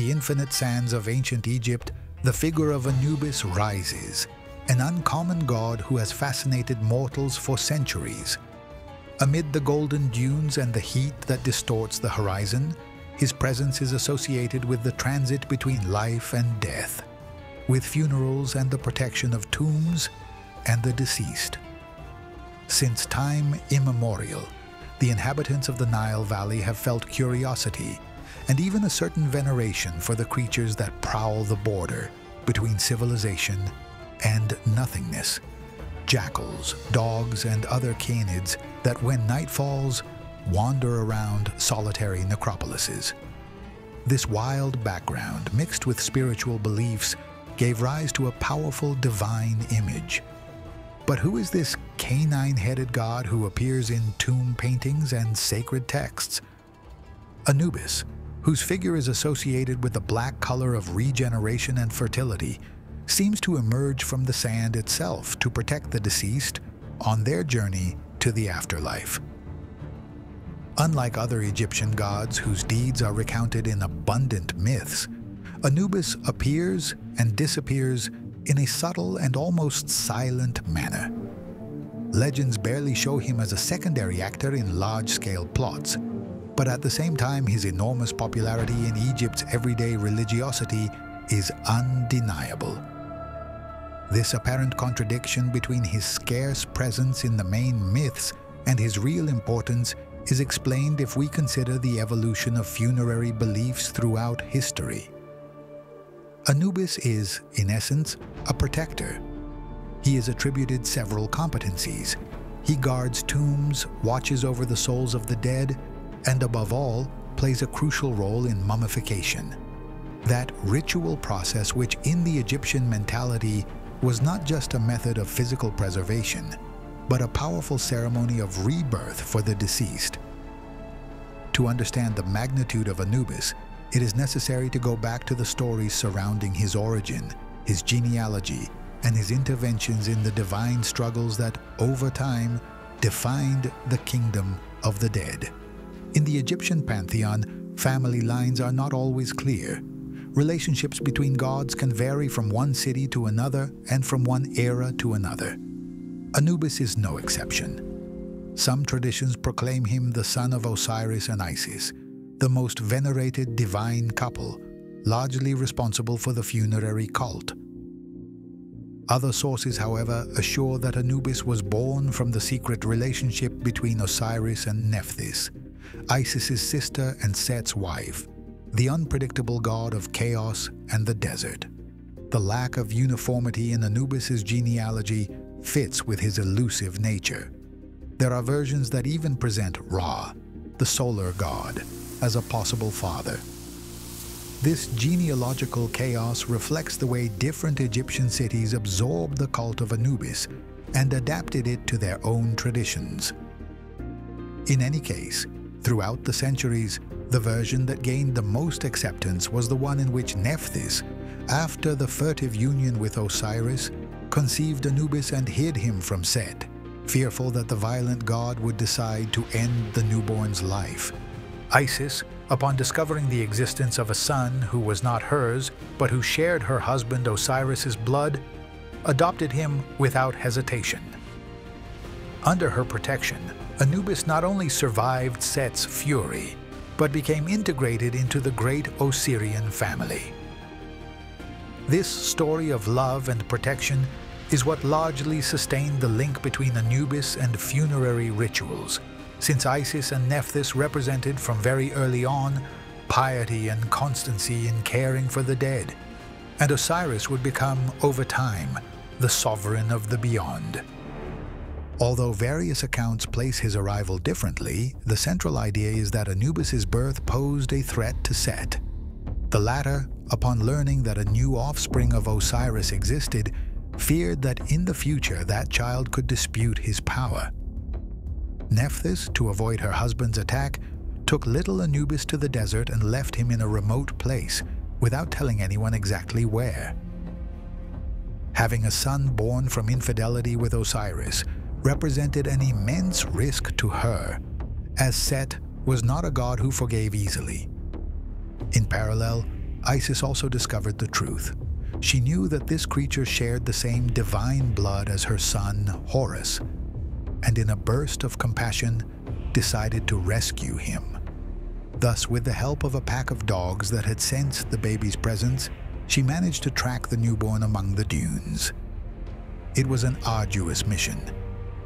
the infinite sands of ancient Egypt, the figure of Anubis rises, an uncommon god who has fascinated mortals for centuries. Amid the golden dunes and the heat that distorts the horizon, his presence is associated with the transit between life and death, with funerals and the protection of tombs and the deceased. Since time immemorial, the inhabitants of the Nile Valley have felt curiosity and even a certain veneration for the creatures that prowl the border between civilization and nothingness. Jackals, dogs, and other canids that, when night falls, wander around solitary necropolises. This wild background, mixed with spiritual beliefs, gave rise to a powerful divine image. But who is this canine-headed god who appears in tomb paintings and sacred texts? Anubis, whose figure is associated with the black color of regeneration and fertility, seems to emerge from the sand itself to protect the deceased on their journey to the afterlife. Unlike other Egyptian gods whose deeds are recounted in abundant myths, Anubis appears and disappears in a subtle and almost silent manner. Legends barely show him as a secondary actor in large-scale plots, but at the same time his enormous popularity in Egypt's everyday religiosity is undeniable. This apparent contradiction between his scarce presence in the main myths and his real importance is explained if we consider the evolution of funerary beliefs throughout history. Anubis is, in essence, a protector. He is attributed several competencies. He guards tombs, watches over the souls of the dead, and above all, plays a crucial role in mummification. That ritual process which in the Egyptian mentality was not just a method of physical preservation, but a powerful ceremony of rebirth for the deceased. To understand the magnitude of Anubis, it is necessary to go back to the stories surrounding his origin, his genealogy, and his interventions in the divine struggles that, over time, defined the kingdom of the dead. In the Egyptian pantheon, family lines are not always clear. Relationships between gods can vary from one city to another and from one era to another. Anubis is no exception. Some traditions proclaim him the son of Osiris and Isis, the most venerated divine couple, largely responsible for the funerary cult. Other sources, however, assure that Anubis was born from the secret relationship between Osiris and Nephthys, Isis's sister and Set's wife, the unpredictable god of chaos and the desert. The lack of uniformity in Anubis's genealogy fits with his elusive nature. There are versions that even present Ra, the solar god, as a possible father. This genealogical chaos reflects the way different Egyptian cities absorbed the cult of Anubis and adapted it to their own traditions. In any case, throughout the centuries, the version that gained the most acceptance was the one in which Nephthys, after the furtive union with Osiris, conceived Anubis and hid him from Set, fearful that the violent god would decide to end the newborn's life. Isis, upon discovering the existence of a son who was not hers, but who shared her husband Osiris's blood, adopted him without hesitation. Under her protection, Anubis not only survived Set's fury, but became integrated into the great Osirian family. This story of love and protection is what largely sustained the link between Anubis and funerary rituals, since Isis and Nephthys represented from very early on piety and constancy in caring for the dead, and Osiris would become, over time, the sovereign of the beyond. Although various accounts place his arrival differently, the central idea is that Anubis's birth posed a threat to Set. The latter, upon learning that a new offspring of Osiris existed, feared that in the future that child could dispute his power. Nephthys, to avoid her husband's attack, took little Anubis to the desert and left him in a remote place, without telling anyone exactly where. Having a son born from infidelity with Osiris represented an immense risk to her, as Set was not a god who forgave easily. In parallel, Isis also discovered the truth. She knew that this creature shared the same divine blood as her son, Horus, and in a burst of compassion, decided to rescue him. Thus, with the help of a pack of dogs that had sensed the baby's presence, she managed to track the newborn among the dunes. It was an arduous mission.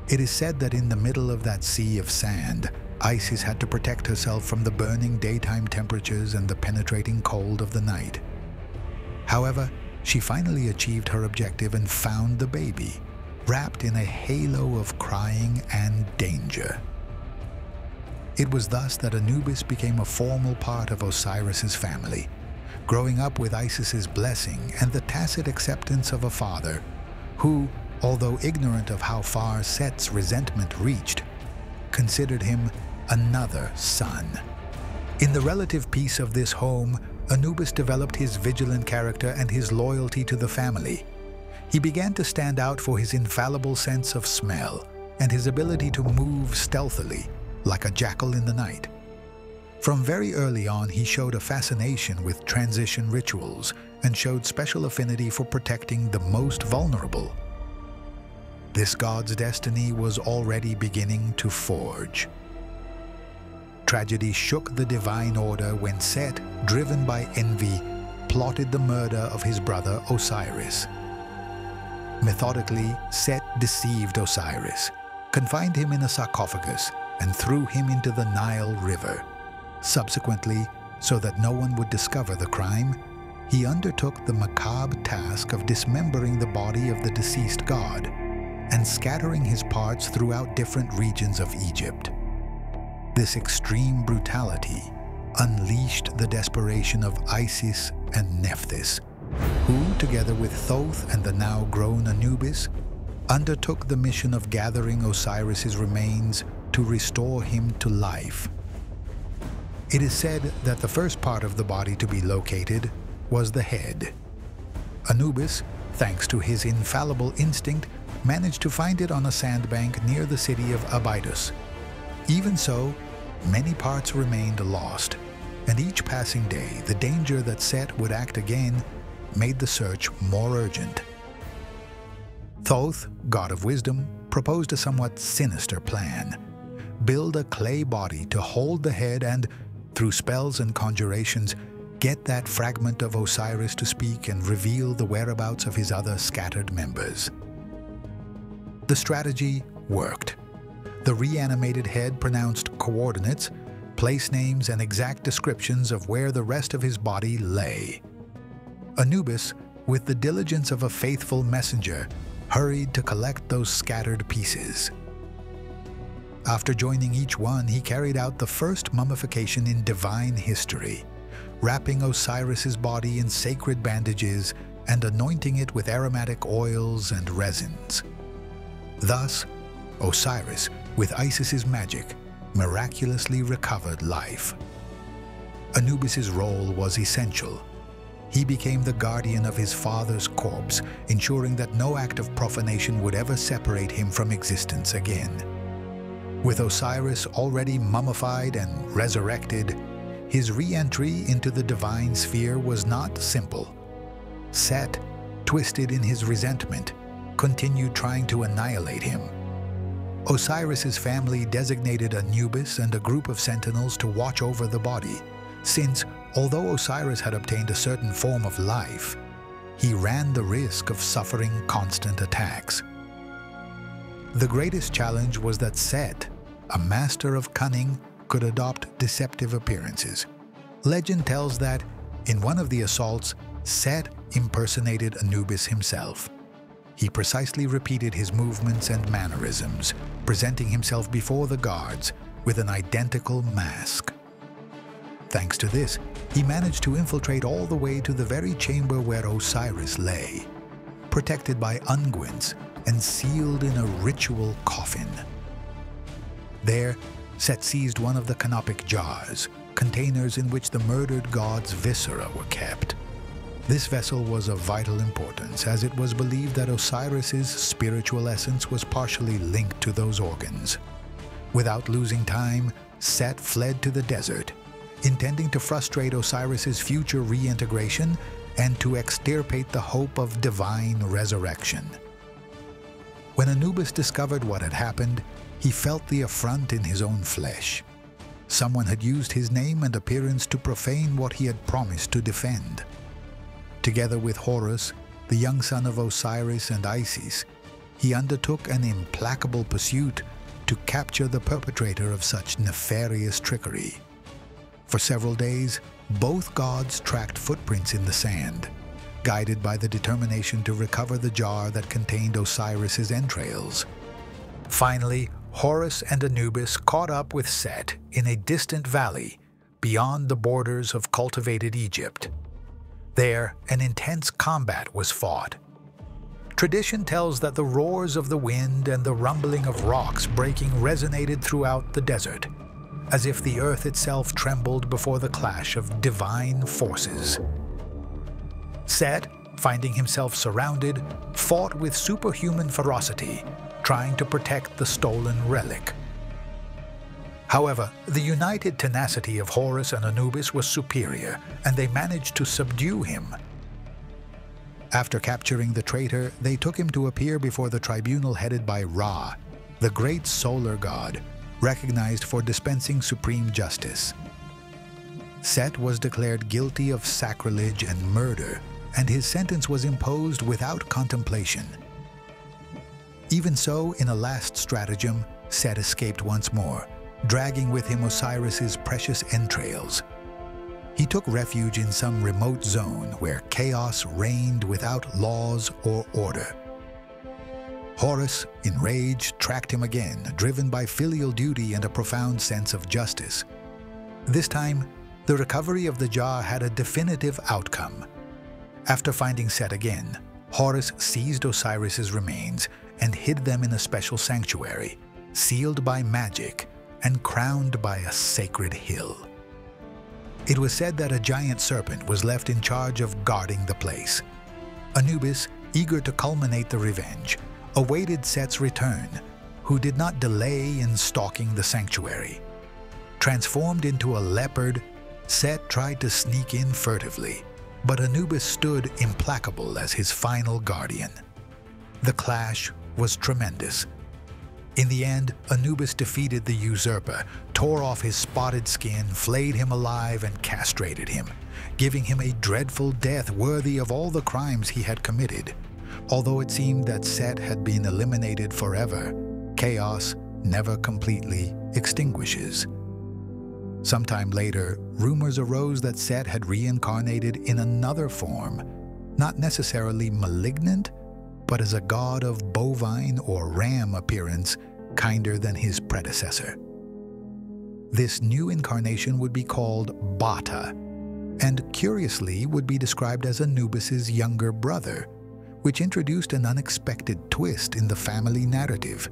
It is said that in the middle of that sea of sand, Isis had to protect herself from the burning daytime temperatures and the penetrating cold of the night. However, she finally achieved her objective and found the baby, wrapped in a halo of crying and danger. It was thus that Anubis became a formal part of Osiris's family, growing up with Isis's blessing and the tacit acceptance of a father who, although ignorant of how far Set's resentment reached, considered him another son. In the relative peace of this home, Anubis developed his vigilant character and his loyalty to the family. He began to stand out for his infallible sense of smell and his ability to move stealthily, like a jackal in the night. From very early on, he showed a fascination with transition rituals and showed special affinity for protecting the most vulnerable. This god's destiny was already beginning to forge. Tragedy shook the divine order when Set, driven by envy, plotted the murder of his brother Osiris. Methodically, Set deceived Osiris, confined him in a sarcophagus, and threw him into the Nile River. Subsequently, so that no one would discover the crime, he undertook the macabre task of dismembering the body of the deceased god and scattering his parts throughout different regions of Egypt. This extreme brutality unleashed the desperation of Isis and Nephthys, who, together with Thoth and the now-grown Anubis, undertook the mission of gathering Osiris's remains to restore him to life. It is said that the first part of the body to be located was the head. Anubis, thanks to his infallible instinct, managed to find it on a sandbank near the city of Abydos. Even so, many parts remained lost, and each passing day, the danger that Set would act again made the search more urgent. Thoth, god of wisdom, proposed a somewhat sinister plan: build a clay body to hold the head and, through spells and conjurations, get that fragment of Osiris to speak and reveal the whereabouts of his other scattered members. The strategy worked. The reanimated head pronounced coordinates, place names, and exact descriptions of where the rest of his body lay. Anubis, with the diligence of a faithful messenger, hurried to collect those scattered pieces. After joining each one, he carried out the first mummification in divine history, wrapping Osiris's body in sacred bandages and anointing it with aromatic oils and resins. Thus, Osiris, with Isis's magic, miraculously recovered life. Anubis's role was essential. He became the guardian of his father's corpse, ensuring that no act of profanation would ever separate him from existence again. With Osiris already mummified and resurrected, his re-entry into the divine sphere was not simple. Set, twisted in his resentment, continued trying to annihilate him. Osiris's family designated Anubis and a group of sentinels to watch over the body, since, although Osiris had obtained a certain form of life, he ran the risk of suffering constant attacks. The greatest challenge was that Set, a master of cunning, could adopt deceptive appearances. Legend tells that, in one of the assaults, Set impersonated Anubis himself. He precisely repeated his movements and mannerisms, presenting himself before the guards with an identical mask. Thanks to this, he managed to infiltrate all the way to the very chamber where Osiris lay, protected by unguents and sealed in a ritual coffin. There, Set seized one of the canopic jars, containers in which the murdered god's viscera were kept. This vessel was of vital importance, as it was believed that Osiris's spiritual essence was partially linked to those organs. Without losing time, Set fled to the desert, intending to frustrate Osiris's future reintegration and to extirpate the hope of divine resurrection. When Anubis discovered what had happened, he felt the affront in his own flesh. Someone had used his name and appearance to profane what he had promised to defend. Together with Horus, the young son of Osiris and Isis, he undertook an implacable pursuit to capture the perpetrator of such nefarious trickery. For several days, both gods tracked footprints in the sand, guided by the determination to recover the jar that contained Osiris's entrails. Finally, Horus and Anubis caught up with Set in a distant valley beyond the borders of cultivated Egypt. There, an intense combat was fought. Tradition tells that the roars of the wind and the rumbling of rocks breaking resonated throughout the desert, as if the earth itself trembled before the clash of divine forces. Set, finding himself surrounded, fought with superhuman ferocity, trying to protect the stolen relic. However, the united tenacity of Horus and Anubis was superior, and they managed to subdue him. After capturing the traitor, they took him to appear before the tribunal headed by Ra, the great solar god, recognized for dispensing supreme justice. Set was declared guilty of sacrilege and murder, and his sentence was imposed without contemplation. Even so, in a last stratagem, Set escaped once more, dragging with him Osiris's precious entrails. He took refuge in some remote zone where chaos reigned without laws or order. Horus, enraged, tracked him again, driven by filial duty and a profound sense of justice. This time, the recovery of the jar had a definitive outcome. After finding Set again, Horus seized Osiris's remains and hid them in a special sanctuary, sealed by magic and crowned by a sacred hill. It was said that a giant serpent was left in charge of guarding the place. Anubis, eager to culminate the revenge, awaited Set's return, who did not delay in stalking the sanctuary. Transformed into a leopard, Set tried to sneak in furtively, but Anubis stood implacable as his final guardian. The clash was tremendous. In the end, Anubis defeated the usurper, tore off his spotted skin, flayed him alive, and castrated him, giving him a dreadful death worthy of all the crimes he had committed. Although it seemed that Set had been eliminated forever, chaos never completely extinguishes. Sometime later, rumors arose that Set had reincarnated in another form, not necessarily malignant, but as a god of bovine or ram appearance, kinder than his predecessor. This new incarnation would be called Bata, and curiously would be described as Anubis's younger brother, which introduced an unexpected twist in the family narrative.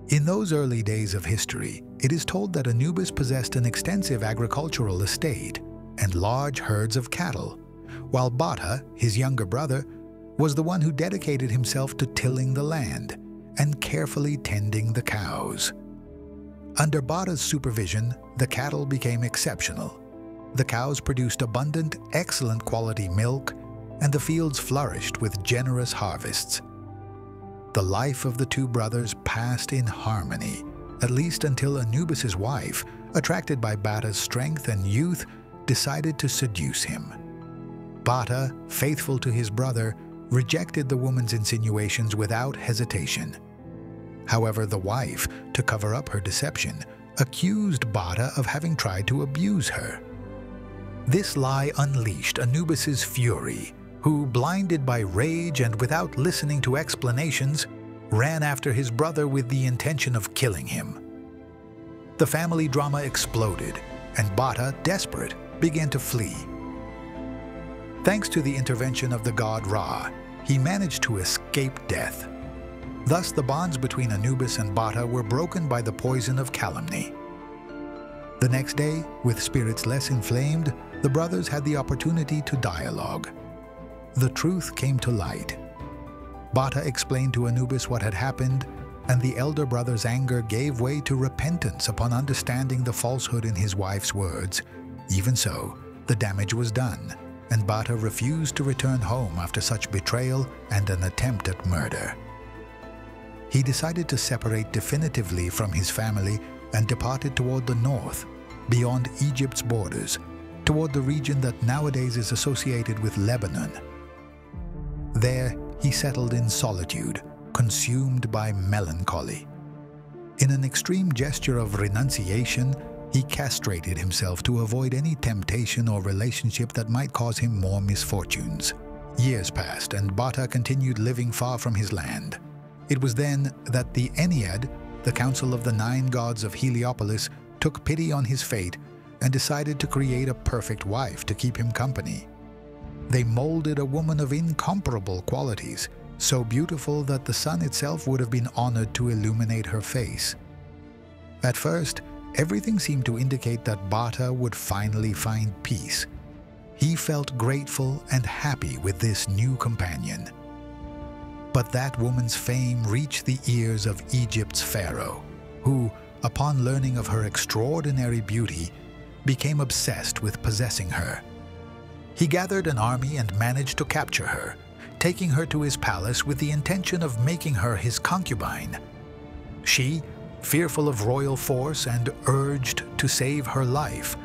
In those early days of history, it is told that Anubis possessed an extensive agricultural estate and large herds of cattle, while Bata, his younger brother, was the one who dedicated himself to tilling the land and carefully tending the cows. Under Bata's supervision, the cattle became exceptional. The cows produced abundant, excellent quality milk, and the fields flourished with generous harvests. The life of the two brothers passed in harmony, at least until Anubis's wife, attracted by Bata's strength and youth, decided to seduce him. Bata, faithful to his brother, rejected the woman's insinuations without hesitation. However, the wife, to cover up her deception, accused Bata of having tried to abuse her. This lie unleashed Anubis's fury, who, blinded by rage and without listening to explanations, ran after his brother with the intention of killing him. The family drama exploded, and Bata, desperate, began to flee. Thanks to the intervention of the god Ra, he managed to escape death. Thus, the bonds between Anubis and Bata were broken by the poison of calumny. The next day, with spirits less inflamed, the brothers had the opportunity to dialogue. The truth came to light. Bata explained to Anubis what had happened, and the elder brother's anger gave way to repentance upon understanding the falsehood in his wife's words, Even so, the damage was done, and Bata refused to return home after such betrayal and an attempt at murder. He decided to separate definitively from his family and departed toward the north, beyond Egypt's borders, toward the region that nowadays is associated with Lebanon. There, he settled in solitude, consumed by melancholy. In an extreme gesture of renunciation, he castrated himself to avoid any temptation or relationship that might cause him more misfortunes. Years passed, and Bata continued living far from his land. It was then that the Ennead, the Council of the Nine Gods of Heliopolis, took pity on his fate and decided to create a perfect wife to keep him company. They molded a woman of incomparable qualities, so beautiful that the sun itself would have been honored to illuminate her face. At first, everything seemed to indicate that Bata would finally find peace. He felt grateful and happy with this new companion. But that woman's fame reached the ears of Egypt's pharaoh, who, upon learning of her extraordinary beauty, became obsessed with possessing her. He gathered an army and managed to capture her, taking her to his palace with the intention of making her his concubine. She, fearful of royal force and urged to save her life,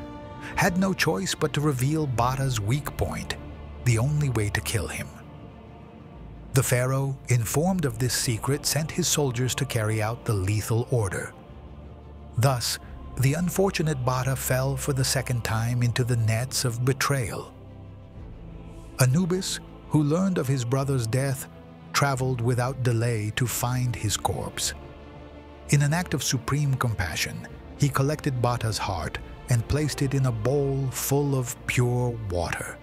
had no choice but to reveal Bata's weak point, the only way to kill him. The pharaoh, informed of this secret, sent his soldiers to carry out the lethal order. Thus, the unfortunate Bata fell for the second time into the nets of betrayal. Anubis, who learned of his brother's death, traveled without delay to find his corpse. In an act of supreme compassion, he collected Bata's heart and placed it in a bowl full of pure water.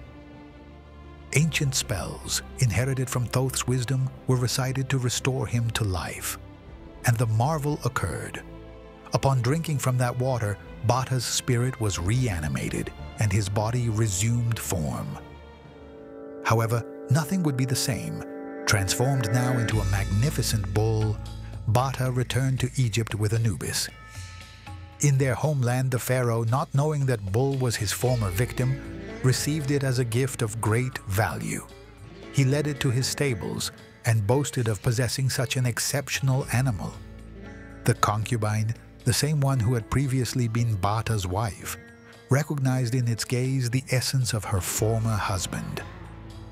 Ancient spells, inherited from Thoth's wisdom, were recited to restore him to life. And the marvel occurred. Upon drinking from that water, Bata's spirit was reanimated and his body resumed form. However, nothing would be the same. Transformed now into a magnificent bull, Bata returned to Egypt with Anubis. In their homeland, the pharaoh, not knowing that Bull was his former victim, received it as a gift of great value. He led it to his stables and boasted of possessing such an exceptional animal. The concubine, the same one who had previously been Bata's wife, recognized in its gaze the essence of her former husband.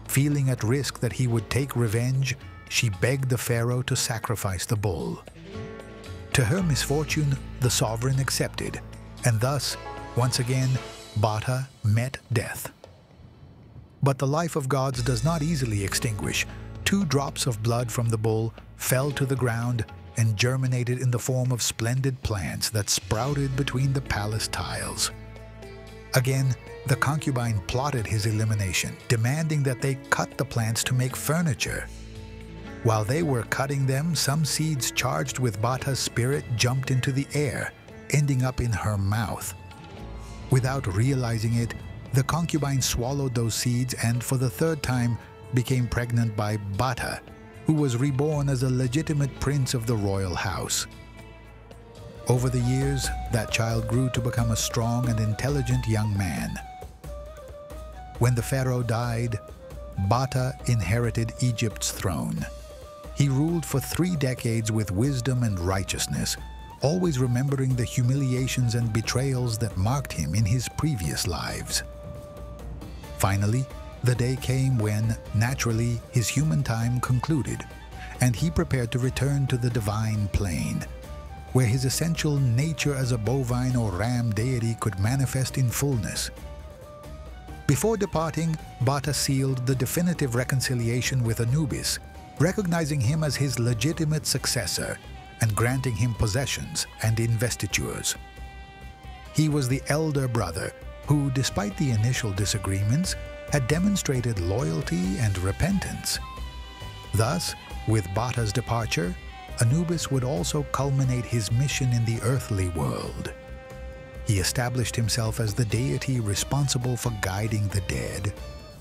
Feeling at risk that he would take revenge, she begged the pharaoh to sacrifice the bull. To her misfortune, the sovereign accepted, and thus, once again, Bata met death. But the life of gods does not easily extinguish. 2 drops of blood from the bull fell to the ground and germinated in the form of splendid plants that sprouted between the palace tiles. Again, the concubine plotted his elimination, demanding that they cut the plants to make furniture. While they were cutting them, some seeds charged with Bata's spirit jumped into the air, ending up in her mouth. Without realizing it, the concubine swallowed those seeds and, for the 3rd time, became pregnant by Bata, who was reborn as a legitimate prince of the royal house. Over the years, that child grew to become a strong and intelligent young man. When the pharaoh died, Bata inherited Egypt's throne. He ruled for 3 decades with wisdom and righteousness, always remembering the humiliations and betrayals that marked him in his previous lives. Finally, the day came when, naturally, his human time concluded, and he prepared to return to the divine plane, where his essential nature as a bovine or ram deity could manifest in fullness. Before departing, Bata sealed the definitive reconciliation with Anubis, recognizing him as his legitimate successor and granting him possessions and investitures. He was the elder brother who, despite the initial disagreements, had demonstrated loyalty and repentance. Thus, with Bata's departure, Anubis would also culminate his mission in the earthly world. He established himself as the deity responsible for guiding the dead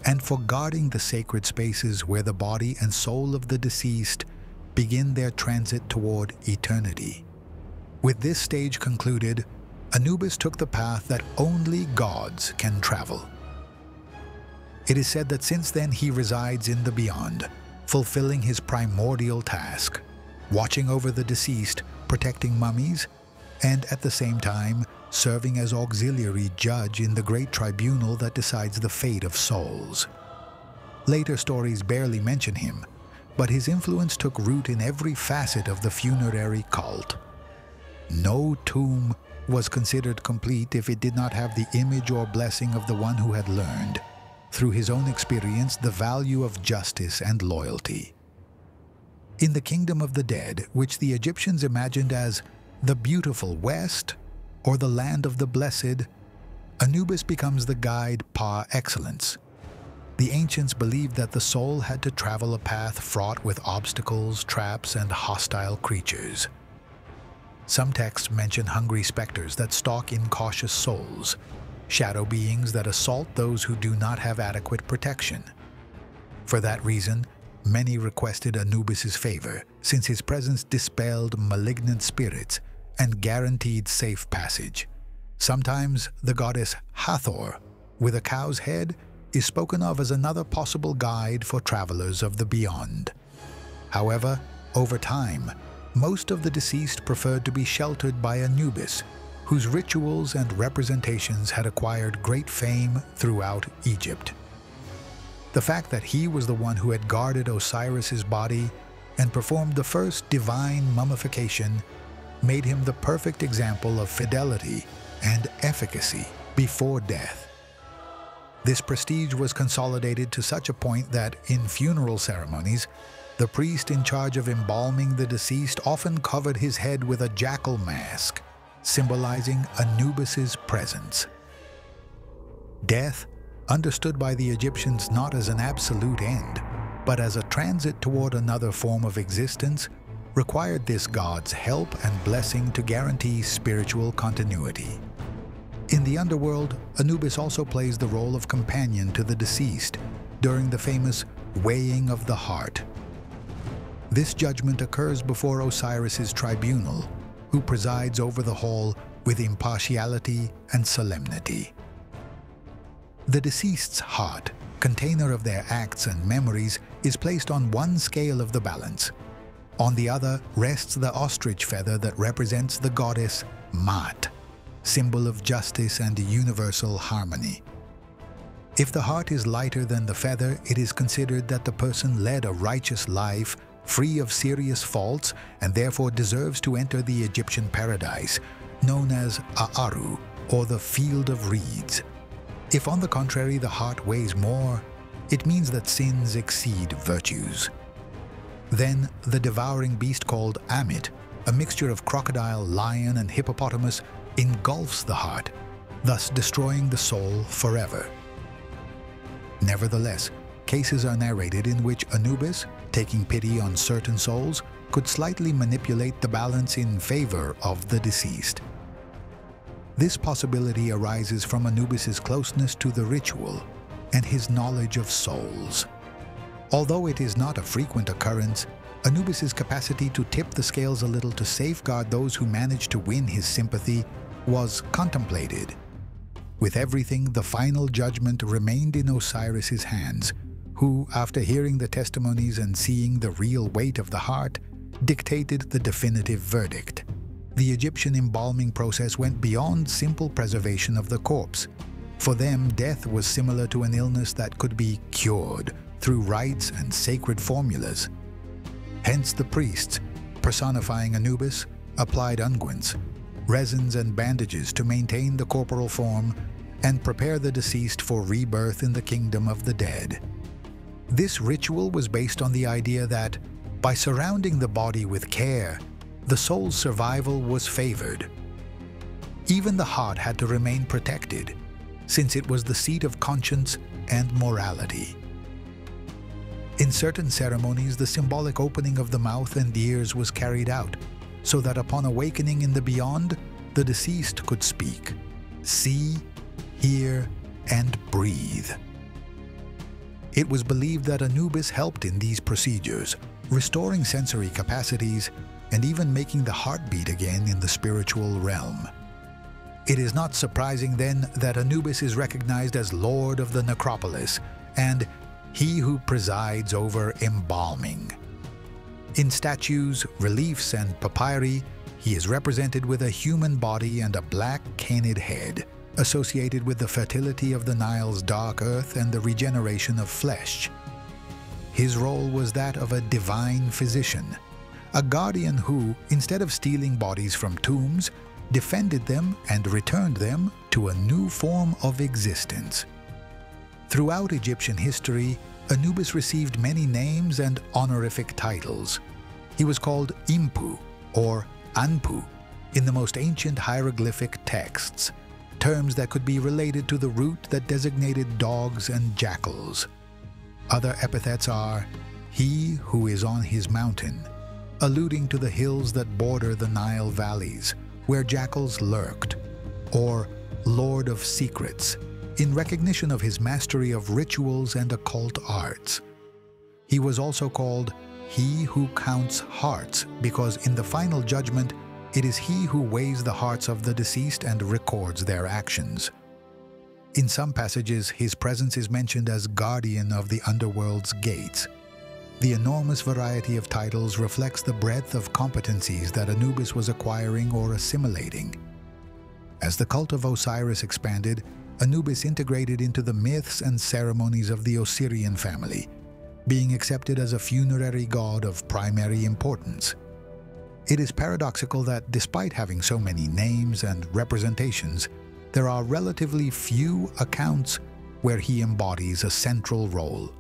and for guarding the sacred spaces where the body and soul of the deceased begin their transit toward eternity. With this stage concluded, Anubis took the path that only gods can travel. It is said that since then he resides in the beyond, fulfilling his primordial task, watching over the deceased, protecting mummies, and at the same time serving as auxiliary judge in the great tribunal that decides the fate of souls. Later stories barely mention him, but his influence took root in every facet of the funerary cult. No tomb was considered complete if it did not have the image or blessing of the one who had learned, through his own experience, the value of justice and loyalty. In the kingdom of the dead, which the Egyptians imagined as the beautiful West or the land of the blessed, Anubis becomes the guide par excellence. The ancients believed that the soul had to travel a path fraught with obstacles, traps, and hostile creatures. Some texts mention hungry specters that stalk incautious souls, shadow beings that assault those who do not have adequate protection. For that reason, many requested Anubis's favor, since his presence dispelled malignant spirits and guaranteed safe passage. Sometimes the goddess Hathor, with a cow's head, is spoken of as another possible guide for travelers of the beyond. However, over time, most of the deceased preferred to be sheltered by Anubis, whose rituals and representations had acquired great fame throughout Egypt. The fact that he was the one who had guarded Osiris's body and performed the first divine mummification made him the perfect example of fidelity and efficacy before death. This prestige was consolidated to such a point that, in funeral ceremonies, the priest in charge of embalming the deceased often covered his head with a jackal mask, symbolizing Anubis's presence. Death, understood by the Egyptians not as an absolute end, but as a transit toward another form of existence, required this god's help and blessing to guarantee spiritual continuity. In the underworld, Anubis also plays the role of companion to the deceased during the famous weighing of the heart. This judgment occurs before Osiris's tribunal, who presides over the whole with impartiality and solemnity. The deceased's heart, container of their acts and memories, is placed on one scale of the balance. On the other rests the ostrich feather that represents the goddess Maat, symbol of justice and universal harmony. If the heart is lighter than the feather, it is considered that the person led a righteous life, free of serious faults, and therefore deserves to enter the Egyptian paradise, known as Aaru, or the Field of Reeds. If, on the contrary, the heart weighs more, it means that sins exceed virtues. Then the devouring beast called Amit, a mixture of crocodile, lion, and hippopotamus, engulfs the heart, thus destroying the soul forever. Nevertheless, cases are narrated in which Anubis, taking pity on certain souls, could slightly manipulate the balance in favor of the deceased. This possibility arises from Anubis's closeness to the ritual and his knowledge of souls. Although it is not a frequent occurrence, Anubis's capacity to tip the scales a little to safeguard those who manage to win his sympathy was contemplated. With everything, the final judgment remained in Osiris's hands, who, after hearing the testimonies and seeing the real weight of the heart, dictated the definitive verdict. The Egyptian embalming process went beyond simple preservation of the corpse. For them, death was similar to an illness that could be cured through rites and sacred formulas. Hence the priests, personifying Anubis, applied unguents, resins and bandages to maintain the corporal form and prepare the deceased for rebirth in the kingdom of the dead. This ritual was based on the idea that, by surrounding the body with care, the soul's survival was favored. Even the heart had to remain protected, since it was the seat of conscience and morality. In certain ceremonies, the symbolic opening of the mouth and ears was carried out, so that upon awakening in the beyond, the deceased could speak, see, hear, and breathe. It was believed that Anubis helped in these procedures, restoring sensory capacities and even making the heart beat again in the spiritual realm. It is not surprising then that Anubis is recognized as Lord of the Necropolis and he who presides over embalming. In statues, reliefs, and papyri, he is represented with a human body and a black canid head, associated with the fertility of the Nile's dark earth and the regeneration of flesh. His role was that of a divine physician, a guardian who, instead of stealing bodies from tombs, defended them and returned them to a new form of existence. Throughout Egyptian history, Anubis received many names and honorific titles. He was called Impu or Anpu in the most ancient hieroglyphic texts, terms that could be related to the root that designated dogs and jackals. Other epithets are he who is on his mountain, alluding to the hills that border the Nile valleys, where jackals lurked, or Lord of Secrets, in recognition of his mastery of rituals and occult arts. He was also called He who counts hearts, because in the final judgment, it is he who weighs the hearts of the deceased and records their actions. In some passages, his presence is mentioned as guardian of the underworld's gates. The enormous variety of titles reflects the breadth of competencies that Anubis was acquiring or assimilating. As the cult of Osiris expanded, Anubis integrated into the myths and ceremonies of the Osirian family, being accepted as a funerary god of primary importance. It is paradoxical that despite having so many names and representations, there are relatively few accounts where he embodies a central role.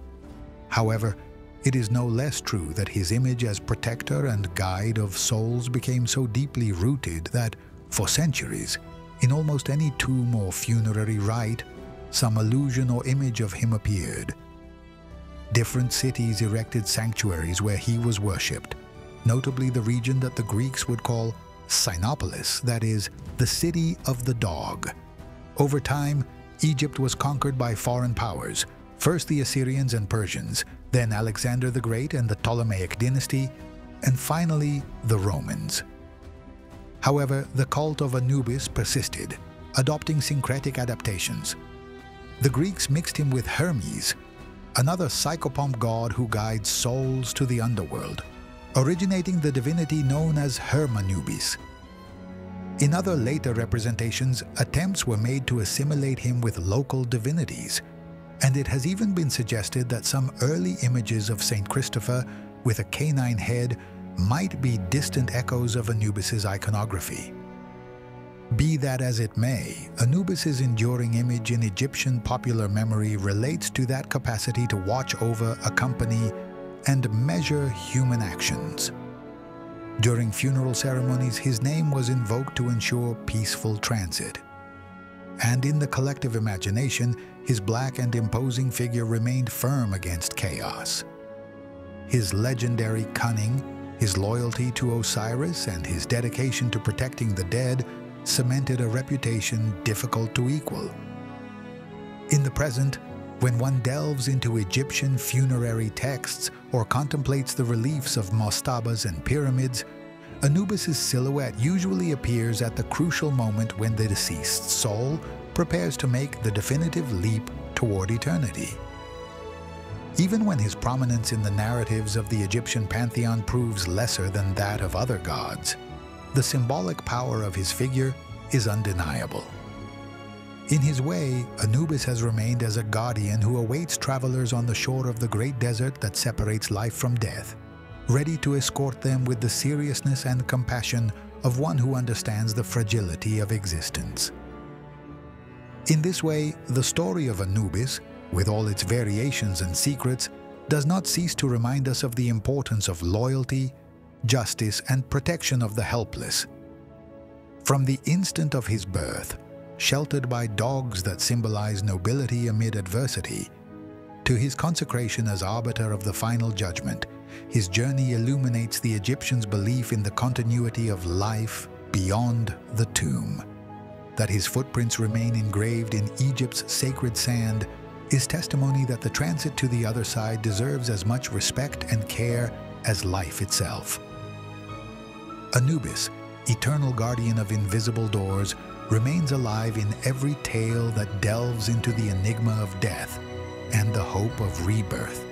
However, it is no less true that his image as protector and guide of souls became so deeply rooted that, for centuries, in almost any tomb or funerary rite, some illusion or image of him appeared. Different cities erected sanctuaries where he was worshipped, notably the region that the Greeks would call Sinopolis, that is, the city of the dog. Over time, Egypt was conquered by foreign powers, first the Assyrians and Persians, then Alexander the Great and the Ptolemaic dynasty, and finally the Romans. However, the cult of Anubis persisted, adopting syncretic adaptations. The Greeks mixed him with Hermes, another psychopomp god who guides souls to the underworld, originating the divinity known as Hermanubis. In other later representations, attempts were made to assimilate him with local divinities, and it has even been suggested that some early images of Saint Christopher with a canine head might be distant echoes of Anubis's iconography. Be that as it may, Anubis's enduring image in Egyptian popular memory relates to that capacity to watch over, accompany, and measure human actions. During funeral ceremonies, his name was invoked to ensure peaceful transit. And in the collective imagination, his black and imposing figure remained firm against chaos. His legendary cunning, his loyalty to Osiris, and his dedication to protecting the dead cemented a reputation difficult to equal. In the present, when one delves into Egyptian funerary texts or contemplates the reliefs of mastabas and pyramids, Anubis's silhouette usually appears at the crucial moment when the deceased's soul prepares to make the definitive leap toward eternity. Even when his prominence in the narratives of the Egyptian pantheon proves lesser than that of other gods, the symbolic power of his figure is undeniable. In his way, Anubis has remained as a guardian who awaits travelers on the shore of the great desert that separates life from death, ready to escort them with the seriousness and compassion of one who understands the fragility of existence. In this way, the story of Anubis, with all its variations and secrets, does not cease to remind us of the importance of loyalty, justice, and protection of the helpless. From the instant of his birth, sheltered by dogs that symbolize nobility amid adversity, to his consecration as arbiter of the final judgment, his journey illuminates the Egyptians' belief in the continuity of life beyond the tomb. That his footprints remain engraved in Egypt's sacred sand is testimony that the transit to the other side deserves as much respect and care as life itself. Anubis, eternal guardian of invisible doors, remains alive in every tale that delves into the enigma of death and the hope of rebirth.